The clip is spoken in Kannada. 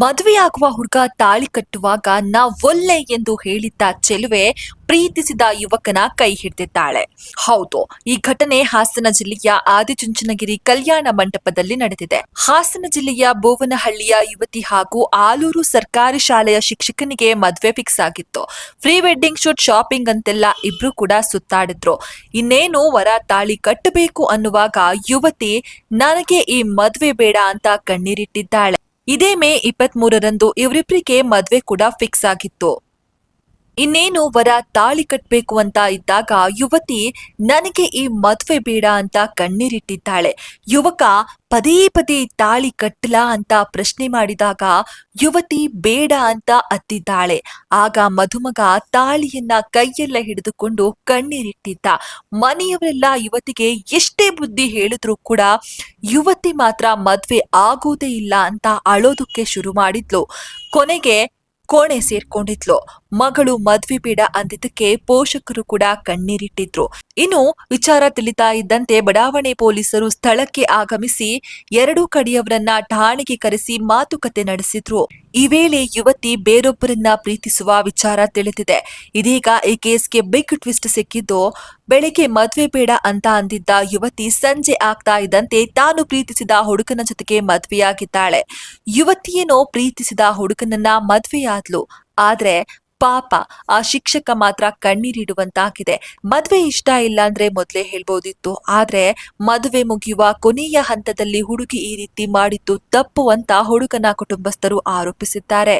ಮದುವೆಯಾಗುವ ಹುಡುಗ ತಾಳಿ ಕಟ್ಟುವಾಗ ನಾ ಒಲ್ಲೆ ಎಂದು ಹೇಳಿದ್ದ ಚೆಲುವೆ ಪ್ರೀತಿಸಿದ ಯುವಕನ ಕೈ ಹಿಡಿದಿದ್ದಾಳೆ. ಹೌದು, ಈ ಘಟನೆ ಹಾಸನ ಜಿಲ್ಲೆಯ ಆದಿಚುಂಚನಗಿರಿ ಕಲ್ಯಾಣ ಮಂಟಪದಲ್ಲಿ ನಡೆದಿದೆ. ಹಾಸನ ಜಿಲ್ಲೆಯ ಬೋವನಹಳ್ಳಿಯ ಯುವತಿ ಹಾಗೂ ಆಲೂರು ಸರ್ಕಾರಿ ಶಾಲೆಯ ಶಿಕ್ಷಕನಿಗೆ ಮದುವೆ ಫಿಕ್ಸ್ ಆಗಿತ್ತು. ಪ್ರೀ ವೆಡ್ಡಿಂಗ್ ಶೂಟ್, ಶಾಪಿಂಗ್ ಅಂತೆಲ್ಲ ಇಬ್ರು ಕೂಡ ಸುತ್ತಾಡಿದ್ರು. ಇನ್ನೇನು ವರ ತಾಳಿ ಕಟ್ಟಬೇಕು ಅನ್ನುವಾಗ ಯುವತಿ ನನಗೆ ಈ ಮದುವೆ ಬೇಡ ಅಂತ ಕಣ್ಣೀರಿಟ್ಟಿದ್ದಾಳೆ. ಇದೇ ಮೇ 23ರಂದು ಇವರಿಬ್ಬರಿಗೆ ಮದ್ವೆ ಕೂಡ ಫಿಕ್ಸ್ ಆಗಿತ್ತು. ಇನ್ನೇನು ವರ ತಾಳಿ ಕಟ್ಟಬೇಕು ಅಂತ ಇದ್ದಾಗ ಯುವತಿ ನನಗೆ ಈ ಮದ್ವೆ ಬೇಡ ಅಂತ ಕಣ್ಣೀರಿಟ್ಟಿದ್ದಾಳೆ. ಯುವಕ ಪದೇ ಪದೇ ತಾಳಿ ಕಟ್ಟಲಾ ಅಂತ ಪ್ರಶ್ನೆ ಮಾಡಿದಾಗ ಯುವತಿ ಬೇಡ ಅಂತ ಅತ್ತಿದ್ದಾಳೆ. ಆಗ ಮಧುಮಗ ತಾಳಿಯನ್ನ ಕೈಯೆಲ್ಲ ಹಿಡಿದುಕೊಂಡು ಕಣ್ಣೀರಿಟ್ಟಿದ್ದ. ಮನೆಯವರೆಲ್ಲ ಯುವತಿಗೆ ಎಷ್ಟೇ ಬುದ್ಧಿ ಹೇಳಿದ್ರು ಕೂಡ ಯುವತಿ ಮಾತ್ರ ಮದ್ವೆ ಆಗೋದೇ ಇಲ್ಲ ಅಂತ ಅಳೋದಕ್ಕೆ ಶುರು ಮಾಡಿದ್ಲು. ಕೊನೆಗೆ ಕೋಣೆ ಸೇರ್ಕೊಂಡಿದ್ಲು. ಮಗಳು ಮದ್ವೆ ಬೇಡ ಅಂದಿದ್ದಕ್ಕೆ ಪೋಷಕರು ಕೂಡ ಕಣ್ಣೀರಿಟ್ಟಿದ್ರು. ಇನ್ನು ವಿಚಾರ ತಿಳಿತಾ ಇದ್ದಂತೆ ಬಡಾವಣೆ ಪೊಲೀಸರು ಸ್ಥಳಕ್ಕೆ ಆಗಮಿಸಿ ಎರಡೂ ಕಡೆಯವರನ್ನ ಠಾಣೆಗೆ ಕರೆಸಿ ಮಾತುಕತೆ ನಡೆಸಿದ್ರು. ಈ ವೇಳೆ ಯುವತಿ ಬೇರೊಬ್ಬರನ್ನ ಪ್ರೀತಿಸುವ ವಿಚಾರ ತಿಳಿದಿದೆ. ಇದೀಗ ಈ ಕೇಸ್ಗೆ ಬಿಗ್ ಟ್ವಿಸ್ಟ್ ಸಿಕ್ಕಿದ್ದು, ಬೆಳಿಗ್ಗೆ ಮದ್ವೆ ಬೇಡ ಅಂತ ಅಂದಿದ್ದ ಯುವತಿ ಸಂಜೆ ಆಗ್ತಾ ಇದ್ದಂತೆ ತಾನು ಪ್ರೀತಿಸಿದ ಹುಡುಗನ ಜೊತೆಗೆ ಮದ್ವೆಯಾಗಿದ್ದಾಳೆ. ಯುವತಿಯೇನೋ ಪ್ರೀತಿಸಿದ ಹುಡುಗನನ್ನ ಮದ್ವೆಯಾದ್ಲು. ಆದ್ರೆ ಪಾಪ ಆ ಶಿಕ್ಷಕ ಮಾತ್ರ ಕಣ್ಣೀರಿಡುವಂತಾಗಿದೆ. ಮದ್ವೆ ಇಷ್ಟ ಇಲ್ಲ ಅಂದ್ರೆ ಮೊದ್ಲೇ ಹೇಳ್ಬೋದಿತ್ತು. ಆದ್ರೆ ಮದುವೆ ಮುಗಿಯುವ ಕೊನೆಯ ಹಂತದಲ್ಲಿ ಹುಡುಗಿ ಈ ರೀತಿ ಮಾಡಿದ್ದು ತಪ್ಪು ಅಂತ ಹುಡುಗನ ಕುಟುಂಬಸ್ಥರು ಆರೋಪಿಸಿದ್ದಾರೆ.